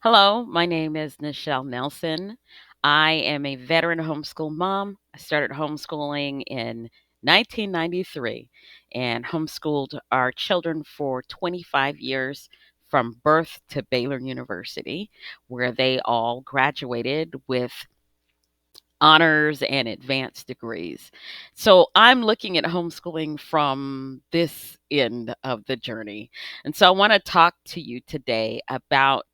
Hello, my name is Nichelle Nelson. I am a veteran homeschool mom. I started homeschooling in 1993 and homeschooled our children for 25 years from birth to Baylor University, where they all graduated with honors and advanced degrees. So I'm looking at homeschooling from this end of the journey. And so I want to talk to you today about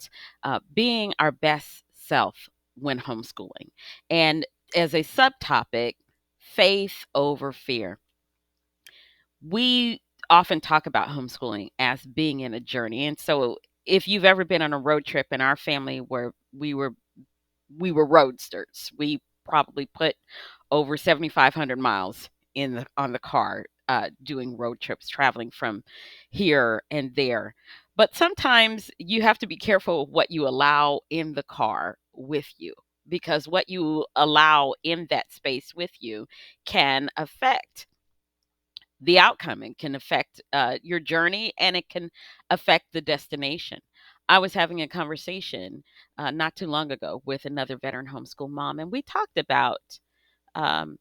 being our best self when homeschooling. And as a subtopic, faith over fear. We often talk about homeschooling as being in a journey. And so if you've ever been on a road trip in our family where we were roadsters. We probably put over 7,500 miles in on the car, doing road trips, traveling from here and there. But sometimes you have to be careful of what you allow in the car with you, because what you allow in that space with you can affect the outcome. It can affect your journey, and it can affect the destination. I was having a conversation not too long ago with another veteran homeschool mom, and we talked about um,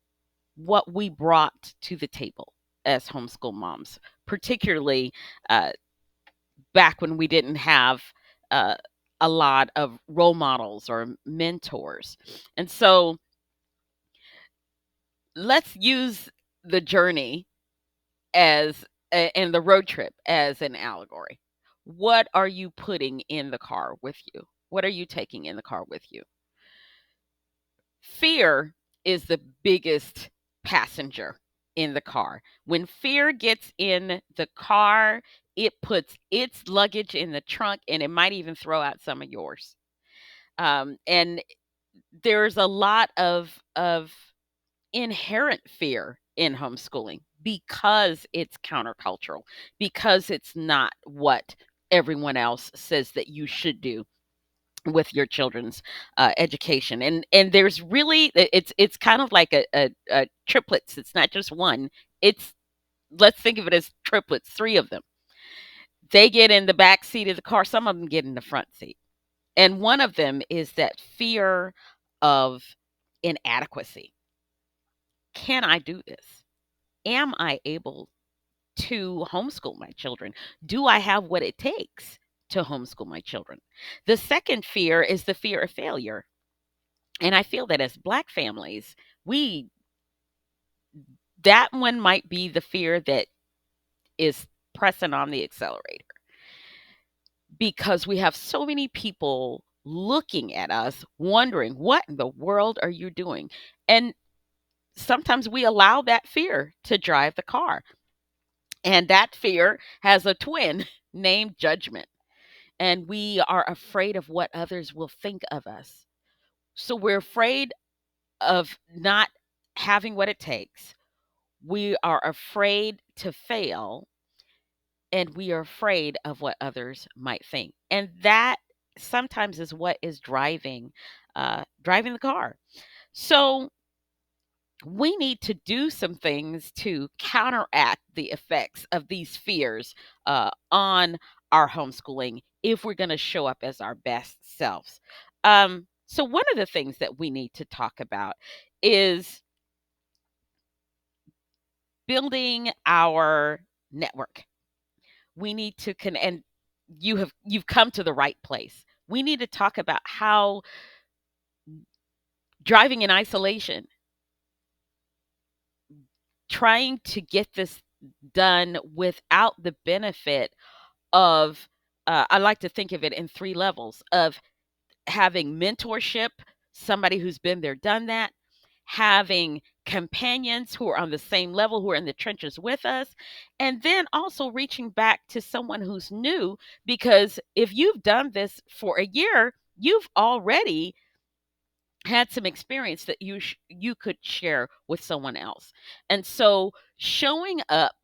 what we brought to the table as homeschool moms, particularly uh, back when we didn't have uh, a lot of role models or mentors. And so let's use the journey and the road trip as an allegory. What are you putting in the car with you? What are you taking in the car with you? Fear is the biggest passenger in the car. When fear gets in the car, it puts its luggage in the trunk, and it might even throw out some of yours. And there's a lot of inherent fear in homeschooling because it's countercultural, because it's not what everyone else says that you should do with your children's education. And there's really it's kind of like a triplets. It's not just one. It's Let's think of it as triplets, three of them. They get in the back seat of the car. Some of them get in the front seat, and one of them is that fear of inadequacy. Can I do this? Am I able to homeschool my children? Do I have what it takes to homeschool my children? The second fear is the fear of failure. And I feel that as Black families, we that one might be the fear that is pressing on the accelerator, because we have so many people looking at us wondering, what in the world are you doing? And sometimes we allow that fear to drive the car. And that fear has a twin named judgment. And we are afraid of what others will think of us. So we're afraid of not having what it takes. We are afraid to fail, and we are afraid of what others might think. And that sometimes is what is driving the car. So we need to do some things to counteract the effects of these fears on our homeschooling if we're going to show up as our best selves. So, one of the things that we need to talk about is building our network. We need to and you've come to the right place. We need to talk about how driving in isolation, trying to get this done without the benefit of I like to think of it in three levels of having mentorship, somebody who's been there, done that, having companions who are on the same level, who are in the trenches with us, and then also reaching back to someone who's new, because if you've done this for a year, you've already had some experience that you could share with someone else. And so showing up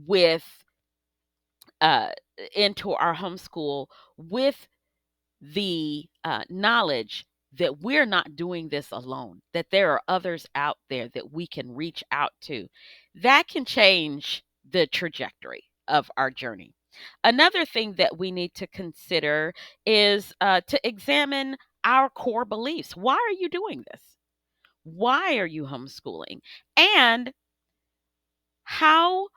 with uh into our homeschool with the knowledge that we're not doing this alone, that there are others out there that we can reach out to, that can change the trajectory of our journey. Another thing that we need to consider is to examine our core beliefs. Why are you doing this? Why are you homeschooling? And how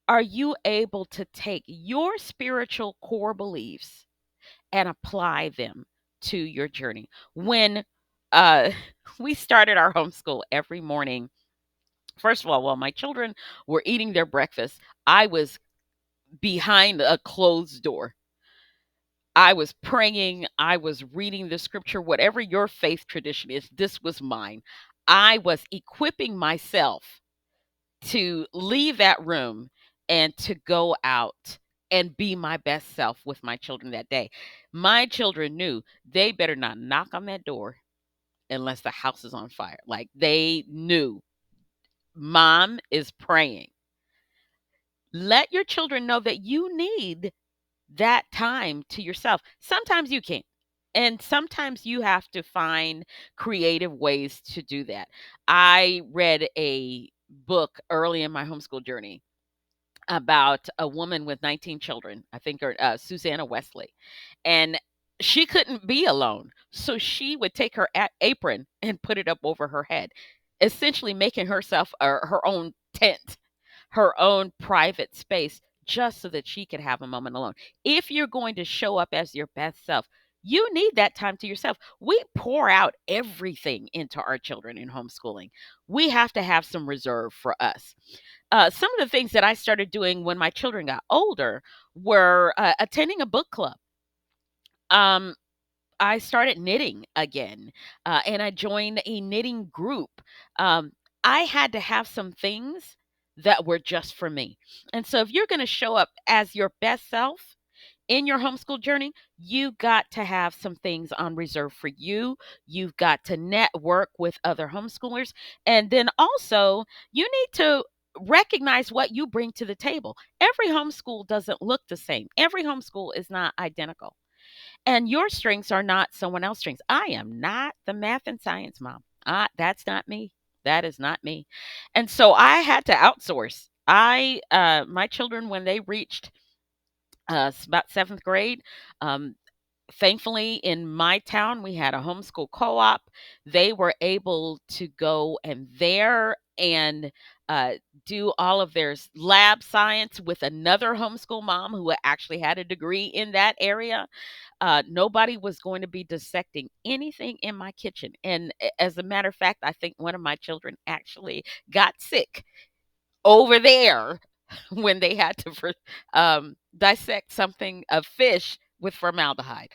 are you able to take your spiritual core beliefs and apply them to your journey? When uh, we started our homeschool every morning, first of all, while my children were eating their breakfast, I was behind a closed door. I was praying, I was reading the scripture, whatever your faith tradition is, this was mine. I was equipping myself to leave that room and to go out and be my best self with my children that day. My children knew they better not knock on that door unless the house is on fire. Like they knew mom is praying. Let your children know that you need that time to yourself. Sometimes you can't. And sometimes you have to find creative ways to do that. I read a book early in my homeschool journey about a woman with 19 children, I think, or Susanna Wesley. And she couldn't be alone. So she would take her apron and put it up over her head, essentially making herself her own tent, her own private space, just so that she could have a moment alone. If you're going to show up as your best self, you need that time to yourself. We pour out everything into our children in homeschooling. We have to have some reserve for us. Some of the things that I started doing when my children got older were attending a book club. Um, I started knitting again, and I joined a knitting group. Um, I had to have some things that were just for me. And so, if you're going to show up as your best self, in your homeschool journey, you got to have some things on reserve for you. You've got to network with other homeschoolers. And then also, you need to recognize what you bring to the table. Every homeschool doesn't look the same, every homeschool is not identical. And your strengths are not someone else's strengths. I am not the math and science mom. That's not me. That is not me. And so I had to outsource. My children, when they reached about seventh grade. Um, Thankfully, in my town, we had a homeschool co op. They were able to go and there and uh, do all of their lab science with another homeschool mom who actually had a degree in that area. Nobody was going to be dissecting anything in my kitchen. And as a matter of fact, I think one of my children actually got sick over there when they had to dissect something of fish with formaldehyde.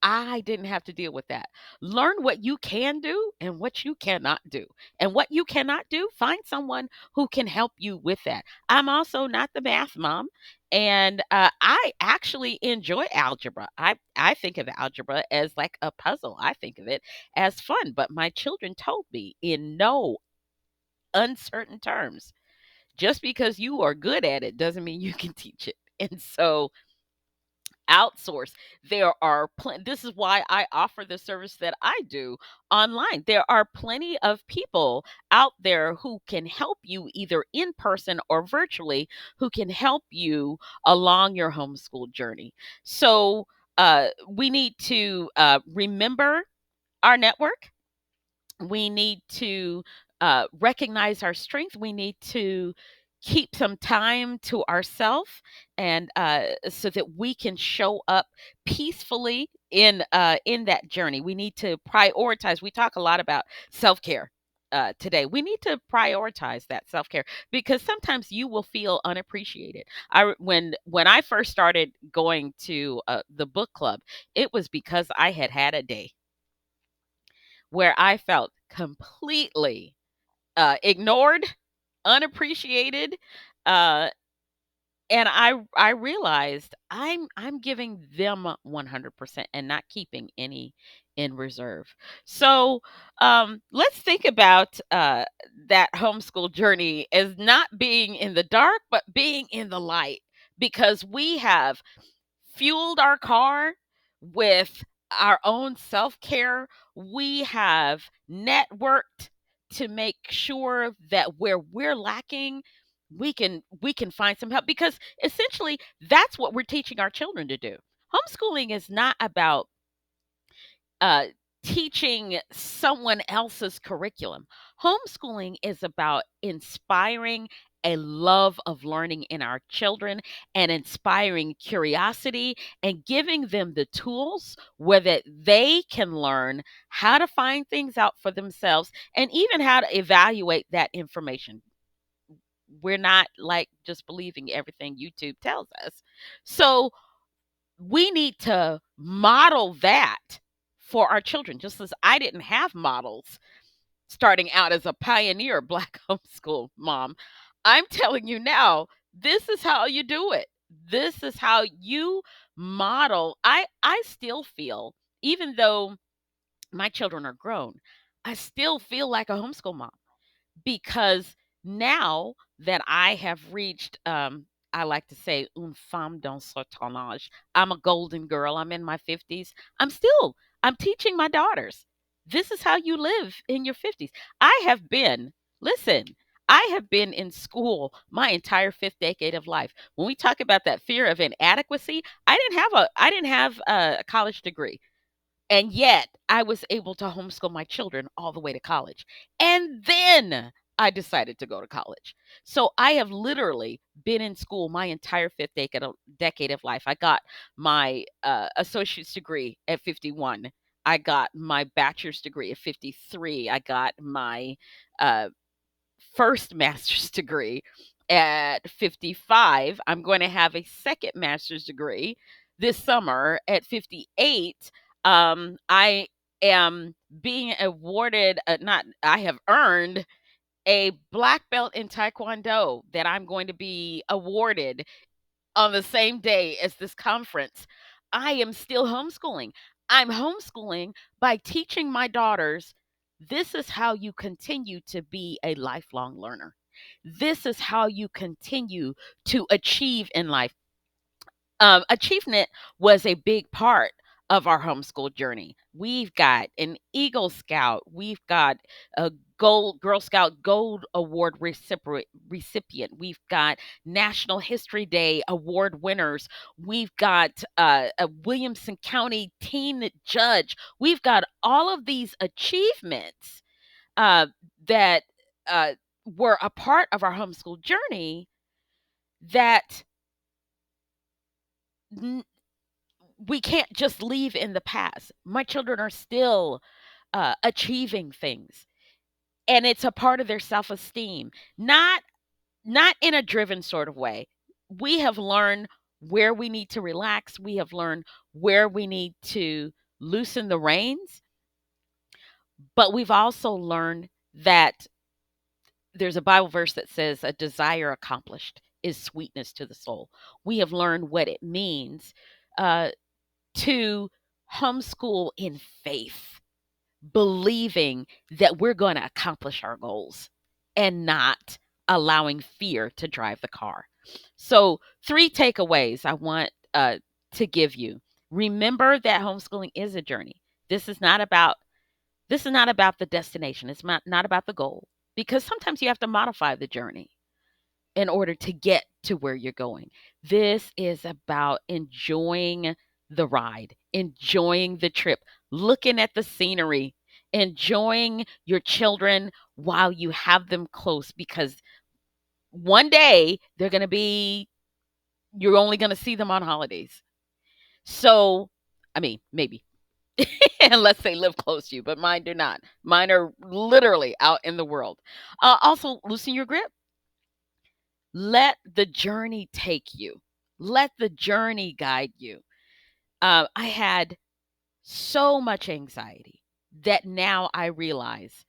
I didn't have to deal with that. Learn what you can do and what you cannot do. And what you cannot do, find someone who can help you with that. I'm also not the math mom. And I actually enjoy algebra. I think of algebra as like a puzzle. I think of it as fun. But my children told me in no uncertain terms, just because you are good at it doesn't mean you can teach it. And so outsource. This is why I offer the service that I do online. There are plenty of people out there who can help you either in person or virtually, who can help you along your homeschool journey. So we need to remember our network. We need to recognize our strength. We need to keep some time to ourselves, and so that we can show up peacefully in that journey. We need to prioritize. We talk a lot about self-care today. We need to prioritize that self-care, because sometimes you will feel unappreciated. When I first started going to the book club, it was because I had had a day where I felt completely ignored, unappreciated, uh, and I realized I'm giving them 100% and not keeping any in reserve. So let's think about that homeschool journey as not being in the dark, but being in the light, because we have fueled our car with our own self care. We have networked to make sure that where we're lacking, we can find some help, because essentially that's what we're teaching our children to do. Homeschooling is not about uh, teaching someone else's curriculum. Homeschooling is about inspiring a love of learning in our children, and inspiring curiosity, and giving them the tools where that they can learn how to find things out for themselves, and even how to evaluate that information. We're not like just believing everything YouTube tells us. So we need to model that for our children, just as I didn't have models starting out as a pioneer Black homeschool mom. I'm telling you now, this is how you do it. This is how you model. I still feel, even though my children are grown, I still feel like a homeschool mom, because now that I have reached, I like to say, une femme dans certain âge. I'm a golden girl. I'm in my 50s. I'm teaching my daughters. This is how you live in your 50s. I have been, listen, I have been in school my entire fifth decade of life. When we talk about that fear of inadequacy, I didn't have a college degree. And yet, I was able to homeschool my children all the way to college. And then I decided to go to college. So I have literally been in school my entire fifth decade of life. I got my associate's degree at 51. I got my bachelor's degree at 53. I got my uh, first master's degree at 55. I'm going to have a second master's degree this summer at 58. I am being awarded, not, I have earned a black belt in Taekwondo that I'm going to be awarded on the same day as this conference. I am still homeschooling. I'm homeschooling by teaching my daughters, this is how you continue to be a lifelong learner. This is how you continue to achieve in life. Achievement was a big part of our homeschool journey. We've got an Eagle Scout, we've got a Gold Girl Scout Gold Award recipient, we've got National History Day award winners, we've got a Williamson County teen judge. We've got all of these achievements uh, that uh, were a part of our homeschool journey that we can't just leave in the past. My children are still achieving things, and it's a part of their self-esteem. Not in a driven sort of way. We have learned where we need to relax. We have learned where we need to loosen the reins, but we've also learned that there's a Bible verse that says, "A desire accomplished is sweetness to the soul." We have learned what it means uh, to homeschool in faith, believing that we're going to accomplish our goals and not allowing fear to drive the car. So, three takeaways I want to give you. Remember that homeschooling is a journey. This is not about the destination. It's not about the goal, because sometimes you have to modify the journey in order to get to where you're going. This is about enjoying the ride, enjoying the trip, looking at the scenery, enjoying your children while you have them close, because one day you're only going to see them on holidays. So, I mean, maybe, unless they live close to you, but mine do not. Mine are literally out in the world. Also, loosen your grip. Let the journey take you. Let the journey guide you. I had so much anxiety that now I realize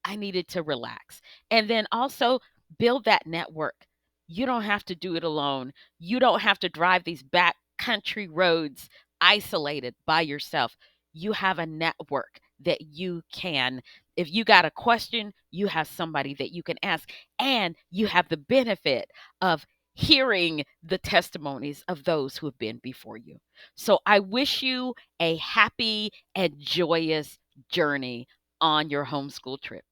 I needed to relax. And then also build that network. You don't have to do it alone. You don't have to drive these back country roads isolated by yourself. You have a network that you can, if you got a question, you have somebody that you can ask. And you have the benefit of hearing the testimonies of those who have been before you. So I wish you a happy and joyous journey on your homeschool trip.